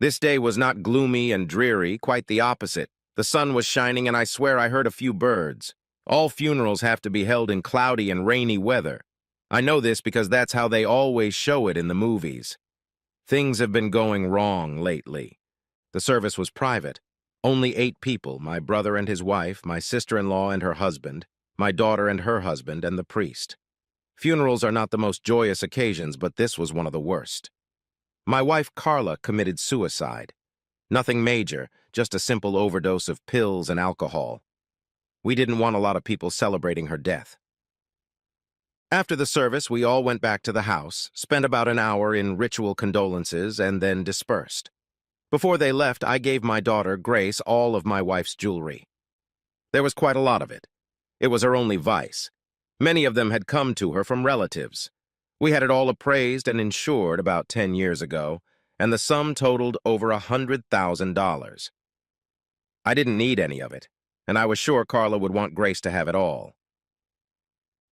This day was not gloomy and dreary, quite the opposite. The sun was shining, and I swear I heard a few birds. All funerals have to be held in cloudy and rainy weather. I know this because that's how they always show it in the movies. Things have been going wrong lately. The service was private. Only 8 people, my brother and his wife, my sister-in-law and her husband, my daughter and her husband, and the priest. Funerals are not the most joyous occasions, but this was one of the worst. My wife, Carla, committed suicide. Nothing major, just a simple overdose of pills and alcohol. We didn't want a lot of people celebrating her death. After the service, we all went back to the house, spent about an hour in ritual condolences, and then dispersed. Before they left, I gave my daughter, Grace, all of my wife's jewelry. There was quite a lot of it. It was her only vice. Many of them had come to her from relatives. We had it all appraised and insured about 10 years ago, and the sum totaled over $100,000. I didn't need any of it, and I was sure Carla would want Grace to have it all.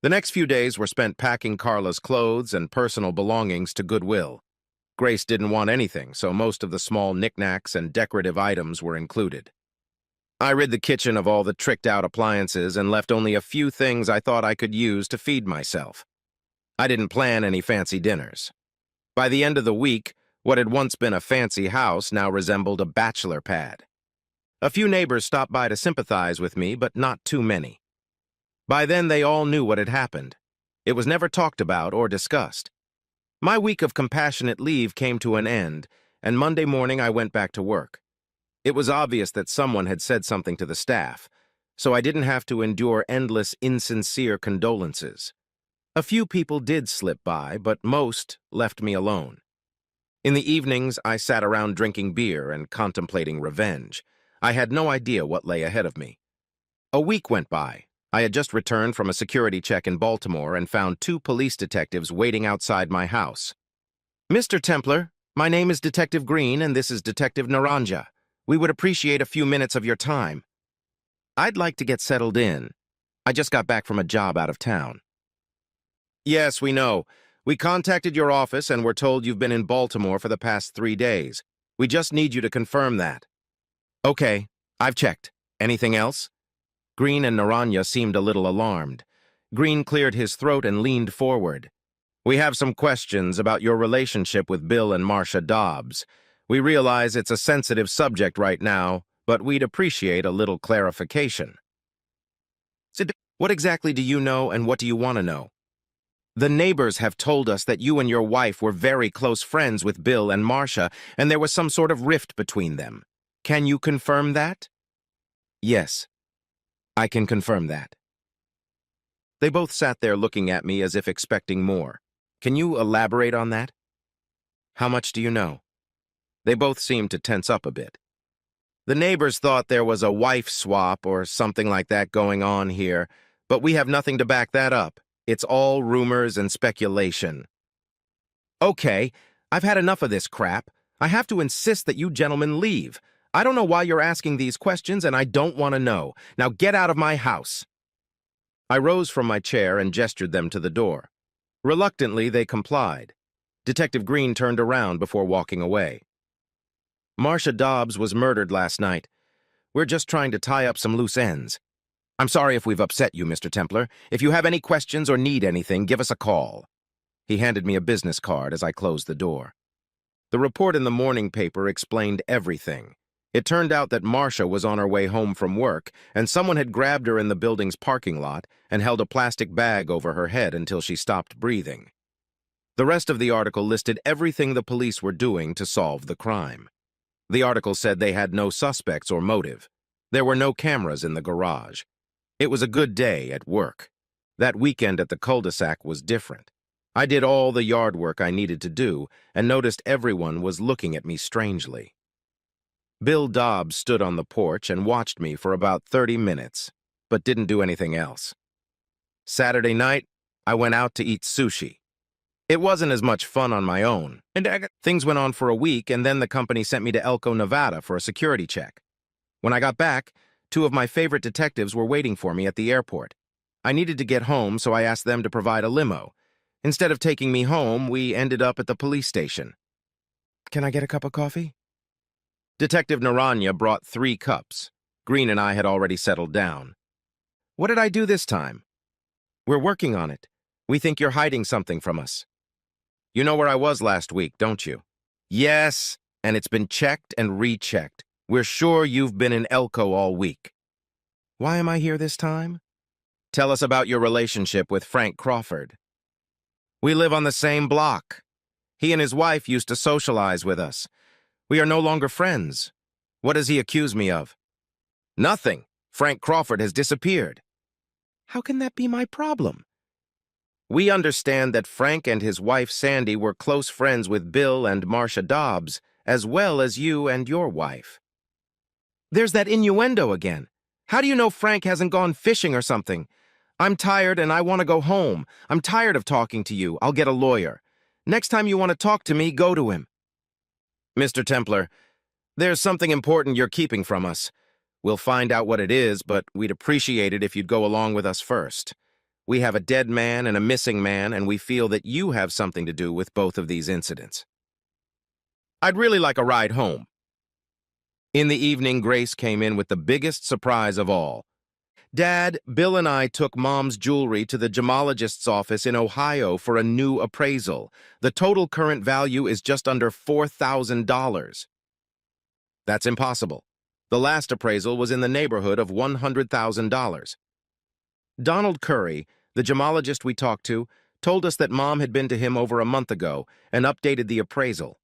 The next few days were spent packing Carla's clothes and personal belongings to Goodwill. Grace didn't want anything, so most of the small knickknacks and decorative items were included. I rid the kitchen of all the tricked-out appliances and left only a few things I thought I could use to feed myself. I didn't plan any fancy dinners. By the end of the week, what had once been a fancy house now resembled a bachelor pad. A few neighbors stopped by to sympathize with me, but not too many. By then, they all knew what had happened. It was never talked about or discussed. My week of compassionate leave came to an end, and Monday morning I went back to work. It was obvious that someone had said something to the staff, so I didn't have to endure endless, insincere condolences. A few people did slip by, but most left me alone. In the evenings, I sat around drinking beer and contemplating revenge. I had no idea what lay ahead of me. A week went by. I had just returned from a security check in Baltimore and found 2 police detectives waiting outside my house. "Mr. Templar, my name is Detective Green, and this is Detective Naranja. We would appreciate a few minutes of your time." "I'd like to get settled in. I just got back from a job out of town." "Yes, we know. We contacted your office and were told you've been in Baltimore for the past 3 days. We just need you to confirm that." "Okay, I've checked. Anything else?" Green and Naranja seemed a little alarmed. Green cleared his throat and leaned forward. "We have some questions about your relationship with Bill and Marcia Dobbs. We realize it's a sensitive subject right now, but we'd appreciate a little clarification." "What exactly do you know, and what do you want to know?" "The neighbors have told us that you and your wife were very close friends with Bill and Marcia, and there was some sort of rift between them. Can you confirm that?" "Yes, I can confirm that." They both sat there looking at me as if expecting more. "Can you elaborate on that?" "How much do you know?" They both seemed to tense up a bit. "The neighbors thought there was a wife swap or something like that going on here, but we have nothing to back that up. It's all rumors and speculation." "Okay, I've had enough of this crap. I have to insist that you gentlemen leave. I don't know why you're asking these questions, and I don't want to know. Now get out of my house." I rose from my chair and gestured them to the door. Reluctantly, they complied. Detective Green turned around before walking away. "Marcia Dobbs was murdered last night. We're just trying to tie up some loose ends. I'm sorry if we've upset you, Mr. Templar. If you have any questions or need anything, give us a call." He handed me a business card as I closed the door. The report in the morning paper explained everything. It turned out that Marcia was on her way home from work, and someone had grabbed her in the building's parking lot and held a plastic bag over her head until she stopped breathing. The rest of the article listed everything the police were doing to solve the crime. The article said they had no suspects or motive. There were no cameras in the garage. It was a good day at work. That weekend at the cul-de-sac was different. I did all the yard work I needed to do and noticed everyone was looking at me strangely. Bill Dobbs stood on the porch and watched me for about 30 minutes, but didn't do anything else. Saturday night, I went out to eat sushi. It wasn't as much fun on my own. Things went on for a week, and then the company sent me to Elko, Nevada for a security check. When I got back, 2 of my favorite detectives were waiting for me at the airport. I needed to get home, so I asked them to provide a limo. Instead of taking me home, we ended up at the police station. "Can I get a cup of coffee?" Detective Naranya brought 3 cups. Green and I had already settled down. What did I do this time? We're working on it. We think you're hiding something from us. You know where I was last week, don't you? Yes, and it's been checked and rechecked. We're sure you've been in Elko all week. Why am I here this time? Tell us about your relationship with Frank Crawford. We live on the same block. He and his wife used to socialize with us. We are no longer friends. What does he accuse me of? Nothing. Frank Crawford has disappeared. How can that be my problem? We understand that Frank and his wife Sandy were close friends with Bill and Marcia Dobbs, as well as you and your wife. There's that innuendo again. How do you know Frank hasn't gone fishing or something? I'm tired and I want to go home. I'm tired of talking to you. I'll get a lawyer. Next time you want to talk to me, go to him. Mr. Templar, there's something important you're keeping from us. We'll find out what it is, but we'd appreciate it if you'd go along with us first. We have a dead man and a missing man, and we feel that you have something to do with both of these incidents. I'd really like a ride home. In the evening, Grace came in with the biggest surprise of all. Dad, Bill and I took Mom's jewelry to the gemologist's office in Ohio for a new appraisal. The total current value is just under $4,000. That's impossible. The last appraisal was in the neighborhood of $100,000. Donald Curry, the gemologist we talked to, told us that Mom had been to him over a month ago and updated the appraisal.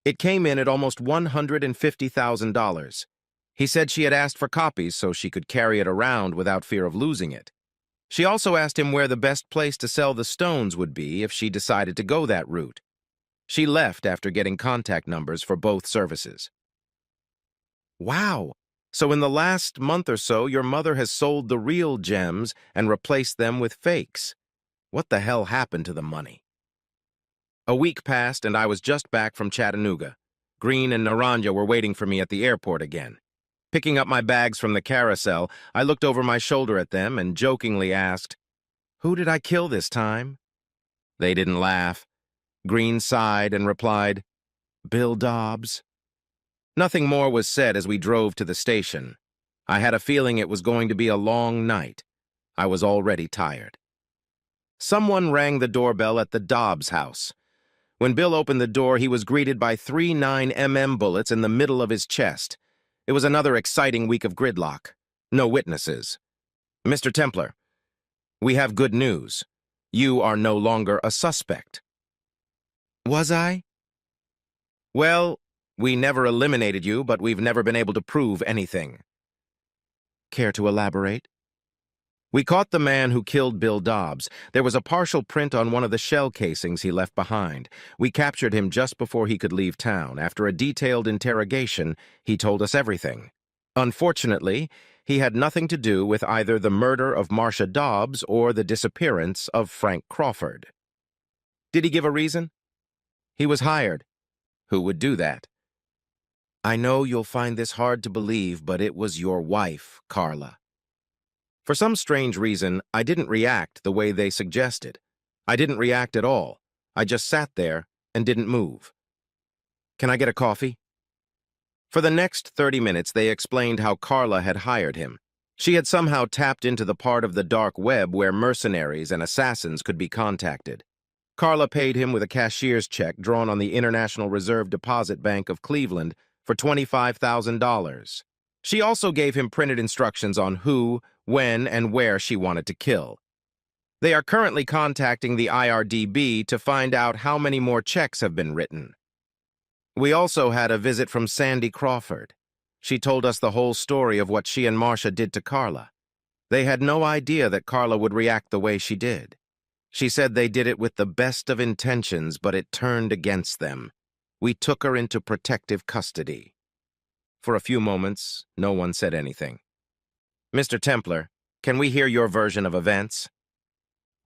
It came in at almost $150,000. He said she had asked for copies so she could carry it around without fear of losing it. She also asked him where the best place to sell the stones would be if she decided to go that route. She left after getting contact numbers for both services. Wow! So in the last month or so, your mother has sold the real gems and replaced them with fakes. What the hell happened to the money? A week passed and I was just back from Chattanooga. Green and Naranja were waiting for me at the airport again. Picking up my bags from the carousel, I looked over my shoulder at them and jokingly asked, "Who did I kill this time?" They didn't laugh. Green sighed and replied, "Bill Dobbs." Nothing more was said as we drove to the station. I had a feeling it was going to be a long night. I was already tired. Someone rang the doorbell at the Dobbs house. When Bill opened the door, he was greeted by 3 9mm bullets in the middle of his chest. It was another exciting week of gridlock. No witnesses. Mr. Templar, we have good news. You are no longer a suspect. Was I? Well, we never eliminated you, but we've never been able to prove anything. Care to elaborate? We caught the man who killed Bill Dobbs. There was a partial print on one of the shell casings he left behind. We captured him just before he could leave town. After a detailed interrogation, he told us everything. Unfortunately, he had nothing to do with either the murder of Marcia Dobbs or the disappearance of Frank Crawford. Did he give a reason? He was hired. Who would do that? I know you'll find this hard to believe, but it was your wife, Carla. For some strange reason, I didn't react the way they suggested. I didn't react at all. I just sat there and didn't move. Can I get a coffee? For the next 30 minutes, they explained how Carla had hired him. She had somehow tapped into the part of the dark web where mercenaries and assassins could be contacted. Carla paid him with a cashier's check drawn on the International Reserve Deposit Bank of Cleveland for $25,000. She also gave him printed instructions on who, when, and where she wanted to kill. They are currently contacting the IRDB to find out how many more checks have been written. We also had a visit from Sandy Crawford. She told us the whole story of what she and Marcia did to Carla. They had no idea that Carla would react the way she did. She said they did it with the best of intentions, but it turned against them. We took her into protective custody. For a few moments, no one said anything. Mr. Templar, can we hear your version of events?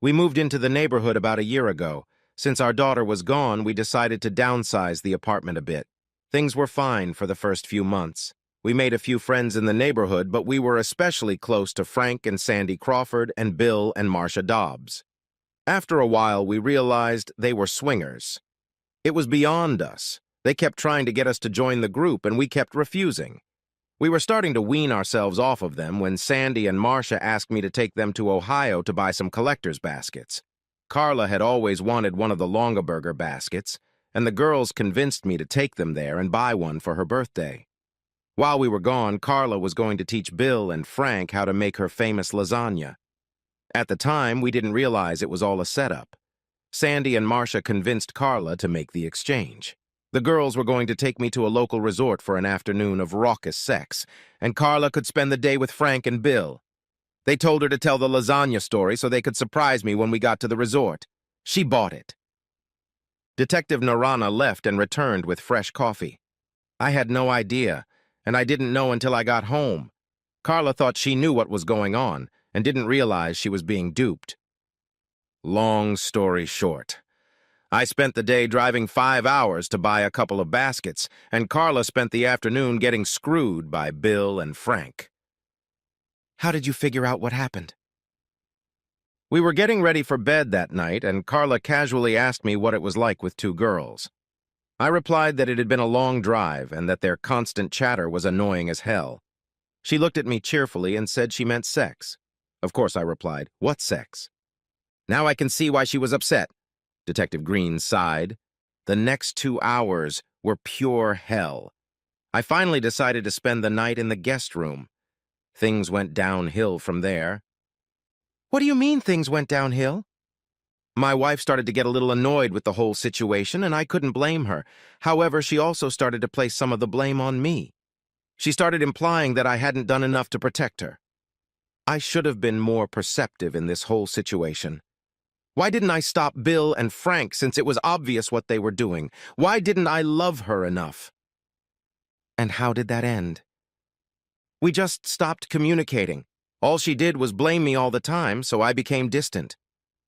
We moved into the neighborhood about a year ago. Since our daughter was gone, we decided to downsize the apartment a bit. Things were fine for the first few months. We made a few friends in the neighborhood, but we were especially close to Frank and Sandy Crawford and Bill and Marcia Dobbs. After a while, we realized they were swingers. It was beyond us. They kept trying to get us to join the group, and we kept refusing. We were starting to wean ourselves off of them when Sandy and Marcia asked me to take them to Ohio to buy some collector's baskets. Carla had always wanted one of the Longaberger baskets, and the girls convinced me to take them there and buy one for her birthday. While we were gone, Carla was going to teach Bill and Frank how to make her famous lasagna. At the time, we didn't realize it was all a setup. Sandy and Marcia convinced Carla to make the exchange. The girls were going to take me to a local resort for an afternoon of raucous sex, and Carla could spend the day with Frank and Bill. They told her to tell the lasagna story so they could surprise me when we got to the resort. She bought it. Detective Narana left and returned with fresh coffee. I had no idea, and I didn't know until I got home. Carla thought she knew what was going on and didn't realize she was being duped. Long story short, I spent the day driving 5 hours to buy a couple of baskets, and Carla spent the afternoon getting screwed by Bill and Frank. How did you figure out what happened? We were getting ready for bed that night, and Carla casually asked me what it was like with 2 girls. I replied that it had been a long drive and that their constant chatter was annoying as hell. She looked at me cheerfully and said she meant sex. Of course, I replied, "What sex?" Now I can see why she was upset. Detective Green sighed. The next 2 hours were pure hell. I finally decided to spend the night in the guest room. Things went downhill from there. What do you mean things went downhill? My wife started to get a little annoyed with the whole situation, and I couldn't blame her. However, she also started to place some of the blame on me. She started implying that I hadn't done enough to protect her. I should have been more perceptive in this whole situation. Why didn't I stop Bill and Frank since it was obvious what they were doing? Why didn't I love her enough? And how did that end? We just stopped communicating. All she did was blame me all the time, so I became distant.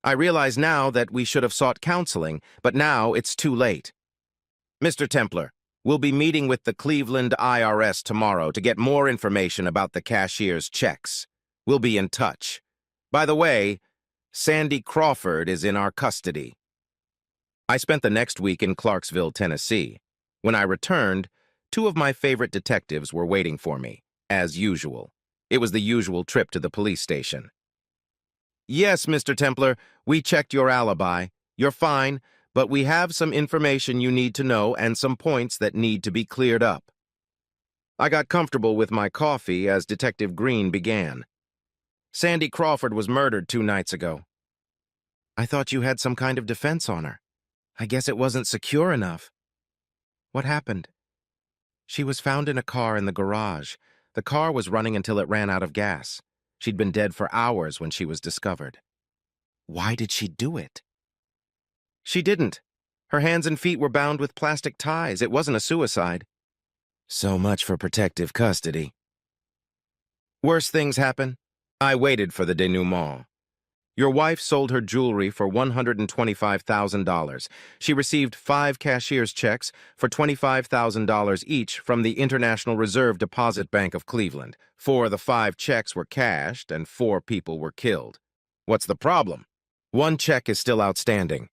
I realize now that we should have sought counseling, but now it's too late. Mr. Templar, we'll be meeting with the Cleveland IRS tomorrow to get more information about the cashier's checks. We'll be in touch. By the way, Sandy Crawford is in our custody. I spent the next week in Clarksville, Tennessee. When I returned, 2 of my favorite detectives were waiting for me, as usual. It was the usual trip to the police station. Yes, Mr. Templar, we checked your alibi. You're fine, but we have some information you need to know and some points that need to be cleared up. I got comfortable with my coffee as Detective Green began. Sandy Crawford was murdered 2 nights ago. I thought you had some kind of defense on her. I guess it wasn't secure enough. What happened? She was found in a car in the garage. The car was running until it ran out of gas. She'd been dead for hours when she was discovered. Why did she do it? She didn't. Her hands and feet were bound with plastic ties. It wasn't a suicide. So much for protective custody. Worse things happen. I waited for the denouement. Your wife sold her jewelry for $125,000. She received 5 cashier's checks for $25,000 each from the International Reserve Deposit Bank of Cleveland. 4 of the 5 checks were cashed and 4 people were killed. What's the problem? 1 check is still outstanding.